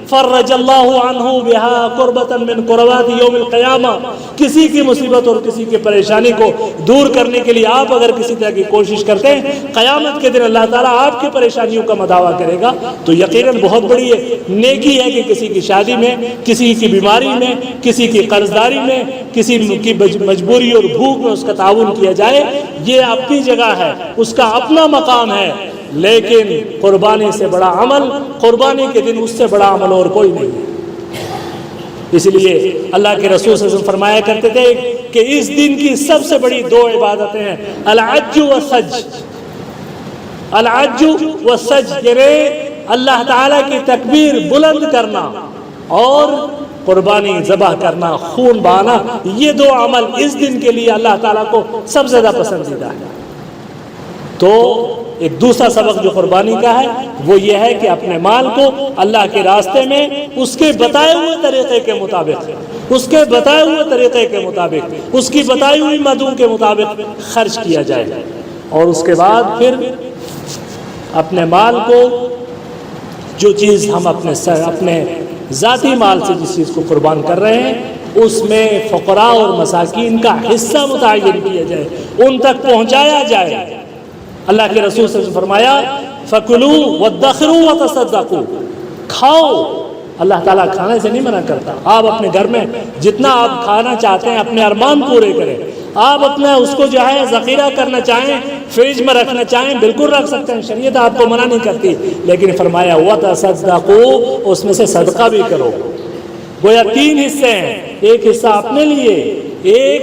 فرج اللہ عنہ بها کربتا من کربات یوم القیامہ، کسی کی مصیبت اور کسی کی پریشانی کو دور کرنے کے لیے آپ اگر کسی طرح کی کوشش کرتے ہیں، قیامت کے دن اللہ تعالیٰ آپ کی پریشانیوں کا مداوع کرے گا۔ تو یقیناً بہت بڑی نیکی ہے کہ کسی کی شادی میں، کسی کی بیماری میں، کسی کی قرضداری میں، کسی کی مجبوری اور بھوک میں اس کا تعاون کیا جائے، یہ اپنی جگہ ہے، اس کا اپنا مقام ہے، لیکن قربانی سے بڑا عمل، قربانی کے دن اس سے بڑا عمل اور کوئی نہیں ہے۔ اس لیے اللہ کے رسول صلی اللہ علیہ وسلم فرمایا کرتے تھے کہ اس دن کی سب سے بڑی دو عبادتیں ہیں، العج والسج۔ العج والسج یعنی اللہ تعالیٰ کی تکبیر بلند کرنا اور قربانی ذبح کرنا، خون بہانا، یہ دو عمل اس دن کے لیے اللہ تعالیٰ کو سب سے زیادہ پسندیدہ ہے۔ تو ایک دوسرا سبق جو قربانی کا ہے وہ یہ ہے کہ اپنے مال کو اللہ کے راستے میں اس کے بتائے ہوئے طریقے کے مطابق، اس کے بتائے ہوئے طریقے کے مطابق، اس کی بتائی ہوئی مدعو کے مطابق خرچ کیا جائے، اور اس کے بعد پھر اپنے مال کو جو چیز ہم اپنے ذاتی مال سے جس چیز کو قربان کر رہے ہیں اس میں فقراء اور مساکین کا حصہ متعین کیا جائے، ان تک پہنچایا جائے۔ اللہ کے رسول صلی اللہ علیہ وسلم فرمایا فَكُلُوا وَادَّخِرُوا وَتَصَدَّقُوا، کھاؤ۔ اللہ تعالیٰ کھانے سے نہیں منع کرتا، آپ اپنے گھر میں جتنا آپ کھانا چاہتے ہیں اپنے ارمان پورے کریں، آپ اپنا اس کو جو ہے ذخیرہ کرنا چاہیں، فریج میں رکھنا چاہیں بالکل رکھ سکتے ہیں، شریعت آپ کو منع نہیں کرتی، لیکن فرمایا وَتَصَدَّقُوا، اس میں سے صدقہ بھی کرو۔ گویا 3 حصے ہیں، ایک حصہ اپنے لیے، ایک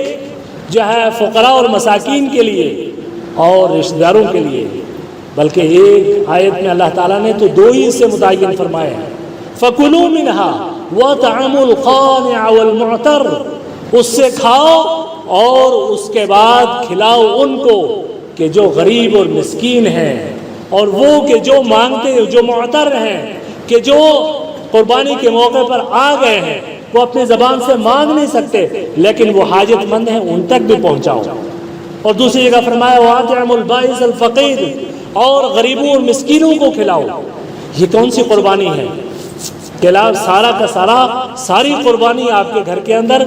جو ہے فقراء اور مساکین کے لیے اور رشتہ داروں کے لیے۔ بلکہ ایک آیت میں اللہ تعالیٰ نے تو 2 ہی حصے متعین فرمائے ہیں، فَكُلُوا مِنْهَا وَاطْعِمُوا الْقَانِعَ وَالْمُعْتَرَّ، اس سے کھاؤ اور اس کے بعد کھلاؤ ان کو کہ جو غریب اور مسکین ہیں، اور وہ کہ جو مانگتے جو معتر ہیں، کہ جو قربانی کے موقع پر آ گئے ہیں، وہ اپنی زبان سے مانگ نہیں سکتے لیکن وہ حاجت مند ہیں، ان تک بھی پہنچاؤ۔ اور دوسری جگہ فرمایا وَاطِعِمُوا الْبَائِسَ الْفَقِيرَ، اور غریبوں اور مسکینوں کو کھلاؤ۔ یہ کون سی قربانی ہے؟ سارا کا ساری قربانی آپ کے گھر کے اندر،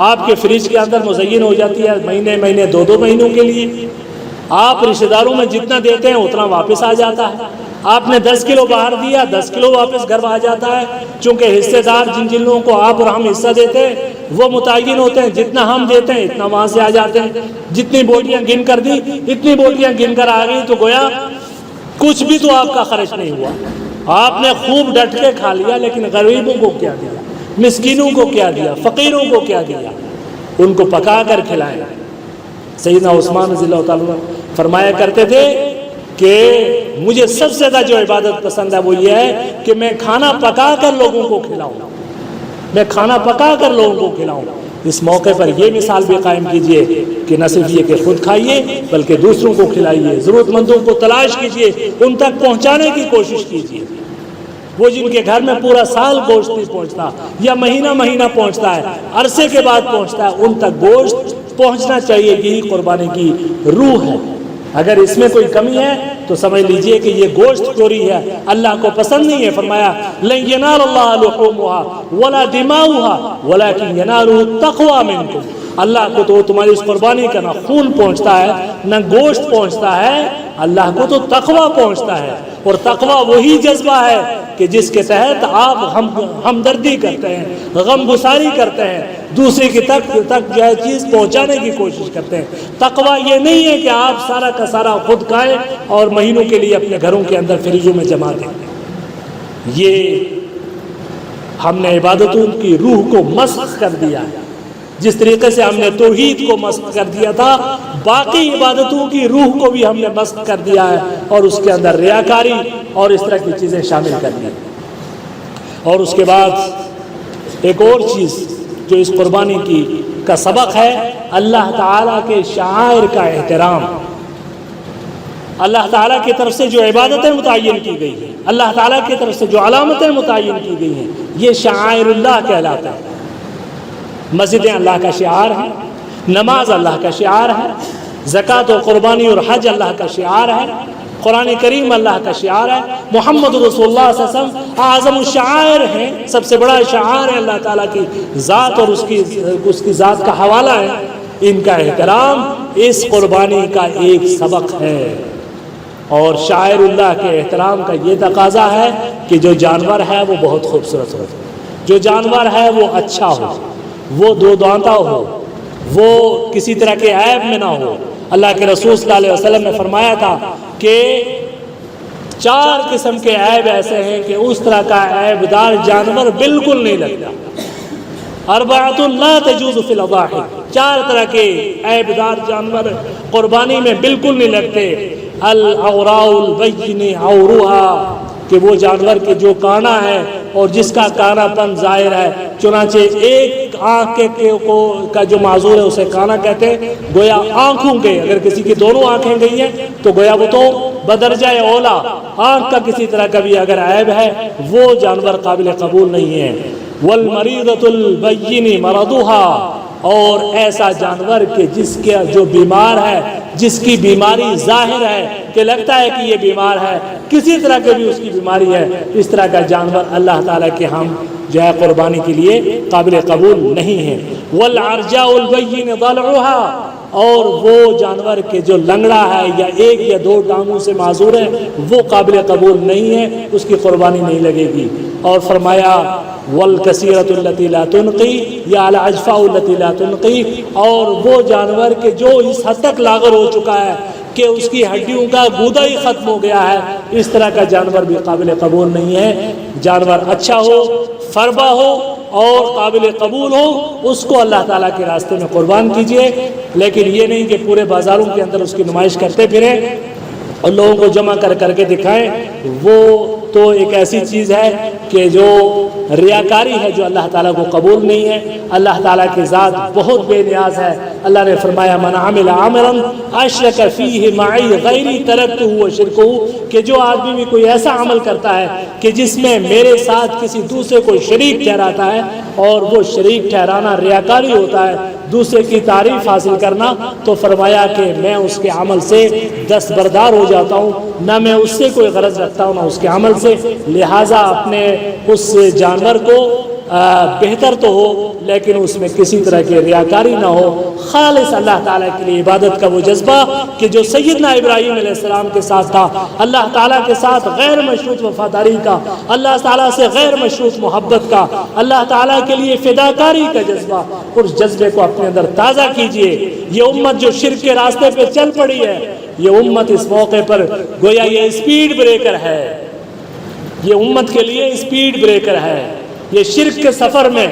آپ کے فریج کے اندر مزین ہو جاتی ہے، مہینے 2 مہینوں کے لیے۔ آپ رشتہ داروں میں جتنا دیتے ہیں اتنا واپس آ جاتا ہے۔ آپ نے 10 کلو باہر دیا، 10 کلو واپس گھر آ جاتا ہے، چونکہ حصے دار جن لوگوں کو آپ اور ہم حصہ دیتے ہیں وہ متعین ہوتے ہیں، جتنا ہم دیتے ہیں اتنا وہاں سے آ جاتے ہیں۔ جتنی بوٹیاں گن کر دی اتنی بوٹیاں گن کر آ گئی، تو گویا کچھ بھی تو آپ کا خرچ نہیں ہوا، آپ نے خوب ڈٹ کے کھا لیا، لیکن غریبوں کو کیا دیا، مسکینوں کو کیا دیا، فقیروں کو کیا دیا، ان کو پکا کر کھلائے۔ سیدنا عثمان رضی اللہ تعالیٰ عنہ فرمایا کرتے تھے کہ مجھے سب سے زیادہ جو عبادت پسند ہے وہ یہ ہے کہ میں کھانا پکا کر لوگوں کو کھلاؤں، میں کھانا پکا کر لوگوں کو کھلاؤں۔ اس موقع پر یہ مثال بھی قائم کیجئے کہ نہ صرف یہ کہ خود کھائیے بلکہ دوسروں کو کھلائیے، ضرورت مندوں کو تلاش کیجئے، ان تک پہنچانے کی کوشش کیجئے۔ وہ جن کے گھر میں پورا سال گوشت نہیں پہنچتا یا مہینہ پہنچتا ہے، عرصے کے بعد پہنچتا ہے، ان تک گوشت پہنچنا چاہیے۔ یہی قربانی کی روح ہے۔ اگر اس میں کوئی کمی ہے تو سمجھ لیجئے کہ یہ گوشت چوری ہے، اللہ کو پسند نہیں ہے۔ فرمایا لن ینال اللہ لحومها ولا دماؤها ولكن يناله التقوى منکم، اللہ کو تو تمہاری اس قربانی کا نہ خون پہنچتا ہے نہ گوشت پہنچتا ہے، اللہ کو تو تقوی پہنچتا ہے۔ اور تقوی وہی جذبہ ہے کہ جس کے تحت آپ ہمدردی کرتے ہیں، غم گساری کرتے ہیں، دوسرے کی تک جو ہے چیز پہنچانے کی کوشش کرتے ہیں۔ تقوی یہ نہیں ہے کہ آپ سارا کا سارا خود کھائیں اور مہینوں کے لیے اپنے گھروں کے اندر فریجوں میں جما دیں۔ یہ ہم نے عبادتوں کی روح کو مسخ کر دیا ہے، جس طریقے سے ہم نے توحید کو مسخ کر دیا تھا، باقی عبادتوں کی روح کو بھی ہم نے مسخ کر دیا ہے، اور اس کے اندر ریاکاری اور اس طرح کی چیزیں شامل کر دی۔ اور اس کے بعد ایک اور چیز جو اس قربانی کا سبق ہے، اللہ تعالیٰ کے شعائر کا احترام۔ اللہ تعالیٰ کی طرف سے جو عبادتیں متعین کی گئی ہیں، اللہ تعالیٰ کی طرف سے جو علامتیں متعین کی گئی ہیں، یہ شعائر اللہ کہلاتا ہے۔ مسجدیں اللہ کا شعار ہے، نماز اللہ کا شعار ہے، زکوٰۃ و قربانی اور حج اللہ کا شعار ہے، قرآن کریم اللہ کا شعار ہے، محمد رسول اللہ صلی اللہ علیہ وسلم اعظم الشعائر ہیں، سب سے بڑا شعار ہے اللہ تعالیٰ کی ذات اور اس کی ذات کا حوالہ ہے۔ ان کا احترام اس قربانی کا ایک سبق ہے۔ اور شاعر اللہ کے احترام کا یہ تقاضا ہے کہ جو جانور ہے وہ بہت خوبصورت ہو، جو جانور ہے وہ اچھا ہو، وہ دو دانتا ہو، وہ کسی طرح کے عیب میں نہ ہو۔ اللہ کے رسول صلی اللہ علیہ وسلم نے فرمایا تھا کہ 4 قسم کے عیب ایسے ہیں کہ اس طرح کا عیب دار جانور بالکل نہیں لگتا۔ اربعۃ لا تجوز فی الاضاحی، 4 طرح کے عیب دار جانور قربانی میں بالکل نہیں لگتے۔ العوراء البین عورها، کہ وہ جانور کے جو کانا ہے اور جس کا کانا پن ظاہر ہے، چنانچہ ایک آنکھ کا جو معذور ہے اسے کانا کہتے ہیں، گویا آنکھوں کے، اگر کسی کی دونوں آنکھیں گئی ہیں تو گویا وہ تو بدرجہ اولا، آنکھ کا کسی طرح کا بھی اگر عیب ہے وہ جانور قابل قبول نہیں ہے۔ والمریضۃ البین مرضها، اور ایسا جانور کہ جس کے جو بیمار ہے جس کی بیماری ظاہر ہے کہ لگتا ہے کہ یہ بیمار ہے، کسی طرح کی بھی اس کی بیماری ہے، اس طرح کا جانور اللہ تعالیٰ کے ہم جو ہے قربانی کے لیے قابل قبول نہیں ہے۔ والعرجاء البین ضلعها، اور وہ جانور کے جو لنگڑا ہے یا ایک یا دو ٹانگوں سے معذور ہے وہ قابل قبول نہیں ہے، اس کی قربانی نہیں لگے گی۔ اور فرمایا والکثیرۃ التی لا تنقی یا العجفاء التی لا تنقی، اور وہ جانور کے جو اس حد تک لاغر ہو چکا ہے کہ اس کی ہڈیوں کا گودا ہی ختم ہو گیا ہے، اس طرح کا جانور بھی قابل قبول نہیں ہے۔ جانور اچھا ہو، فربا ہو اور قابل قبول ہو، اس کو اللہ تعالیٰ کے راستے میں قربان کیجئے، لیکن یہ نہیں کہ پورے بازاروں کے اندر اس کی نمائش کرتے پھریں اور لوگوں کو جمع کر کر کے دکھائیں۔ وہ تو ایک ایسی چیز ہے کہ جو ریاکاری ہے، جو اللہ تعالیٰ کو قبول نہیں ہے۔ اللہ تعالیٰ کی ذات بہت بے نیاز ہے۔ اللہ نے فرمایا من عمل عملا اشرک فیہ معی غیری ترکتہ وشرکہ، کہ جو آدمی بھی کوئی ایسا عمل کرتا ہے کہ جس میں میرے ساتھ کسی دوسرے کو شریک ٹھہراتا ہے، اور وہ شریک ٹھہرانا ریاکاری ہوتا ہے، دوسرے کی تعریف حاصل کرنا، تو فرمایا کہ میں اس کے عمل سے دستبردار ہو جاتا ہوں، نہ میں اس سے کوئی غرض رکھتا ہوں نہ اس کے عمل سے۔ لہٰذا اپنے اس جانور کو بہتر تو ہو لیکن اس میں کسی طرح کی ریاکاری نہ ہو، خالص اللہ تعالیٰ کے لیے عبادت کا وہ جذبہ کہ جو سیدنا ابراہیم علیہ السلام کے ساتھ تھا، اللہ تعالیٰ کے ساتھ غیر مشروط وفاداری کا، اللہ تعالیٰ سے غیر مشروط محبت کا، اللہ تعالیٰ کے لیے فداکاری کا جذبہ، اس جذبے کو اپنے اندر تازہ کیجئے۔ یہ امت جو شرک کے راستے پہ چل پڑی ہے، یہ امت اس موقع پر گویا یہ اسپیڈ بریکر ہے، یہ امت کے لیے اسپیڈ بریکر ہے۔ یہ شرک کے سفر میں،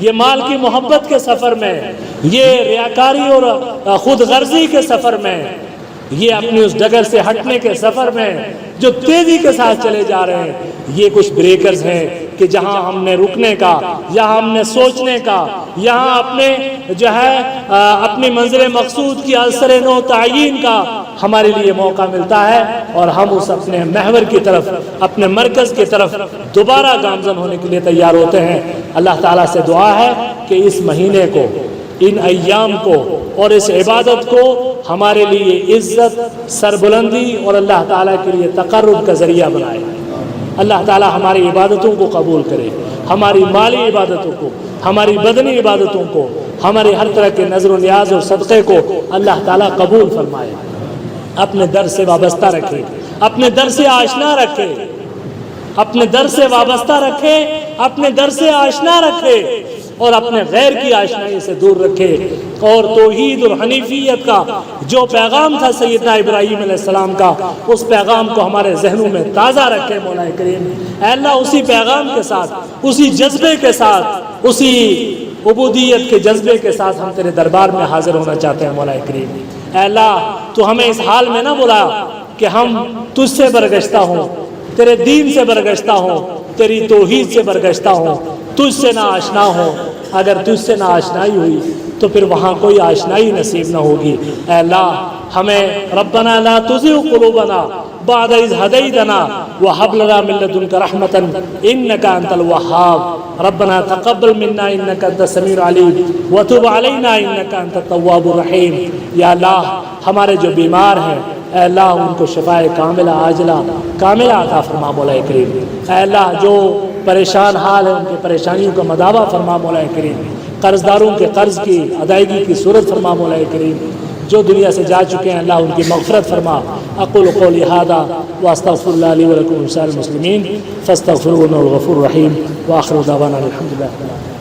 یہ مال کی محبت کے سفر میں، یہ ریاکاری اور خود غرضی کے سفر میں، یہ اپنی اس ڈگر سے ہٹنے کے سفر میں جو تیزی کے ساتھ چلے جا رہے ہیں، یہ کچھ بریکرز ہیں کہ جہاں ہم نے رکنے کا، یہاں ہم نے سوچنے کا، یہاں اپنے جو ہے اپنی منزل مقصود کی ازسر نو تعیین کا ہمارے لیے موقع ملتا ہے، اور ہم اس اپنے محور کی طرف، اپنے مرکز کی طرف دوبارہ گامزن ہونے کے لیے تیار ہوتے ہیں۔ اللہ تعالیٰ سے دعا ہے کہ اس مہینے کو، ان ایام کو اور اس عبادت کو ہمارے لیے عزت، سربلندی اور اللہ تعالیٰ کے لیے تقرب کا ذریعہ بنائے۔ اللہ تعالیٰ ہماری عبادتوں کو قبول کرے، ہماری مالی عبادتوں کو، ہماری بدنی عبادتوں کو، ہماری ہر طرح کے نظر و نیاز اور صدقے کو اللہ تعالیٰ قبول فرمائے۔ اپنے در سے وابستہ رکھے، اپنے در سے آشنا رکھے، اپنے در سے وابستہ رکھے، اپنے در سے آشنا رکھے، اور اپنے غیر کی آشنائی سے دور رکھے، اور توحید اور حنیفیت کا جو پیغام تھا سیدنا ابراہیم علیہ السلام کا، اس پیغام کو ہمارے ذہنوں میں تازہ رکھے۔ مولا کریم اے اللہ، اسی پیغام کے ساتھ، اسی جذبے کے ساتھ، اسی عبودیت کے جذبے کے ساتھ ہم تیرے دربار میں حاضر ہونا چاہتے ہیں۔ مولا کریم اے اللہ، تو ہمیں اس حال میں نہ بلا کہ ہم تجھ سے برگشتہ ہوں، تیرے دین سے برگشتہ ہوں، تیری توحید سے برگشتہ ہوں، تجھ سے نہ آشنا ہو۔ اگر تجھ سے نہ آشنائی ہوئی تو پھر وہاں کوئی آشنائی نصیب نہ ہوگی۔ اے اللہ، ہمیں ربنا لا تزغ قلوبنا بعد اذ ہدیتنا وہب لنا من لدنک رحمۃ انک انت الوہاب ربنا تقبل منا انک انت السمیع العلیم وتب علینا انک انت التواب الرحیم۔ یا اللہ، ہمارے جو بیمار ہیں اے اللہ، ان کو شفائے کاملہ عاجلہ کاملہ عطا فرما مولا کریم۔ اے اللہ، جو پریشان حال ہیں ان کی پریشانیوں کا مداوع فرما مولا کریم۔ قرض داروں کے قرض کی ادائیگی کی صورت فرما مولا کریم۔ جو دنیا سے جا چکے ہیں اللہ ان کی مغفرت فرما۔ اقول قولی ھذا واستغفر اللہ لی ولکم ولسائر المسلمین فاستغفروہ انہ هو الغفور الرحیم، وآخر دعوانا الحمد للہ۔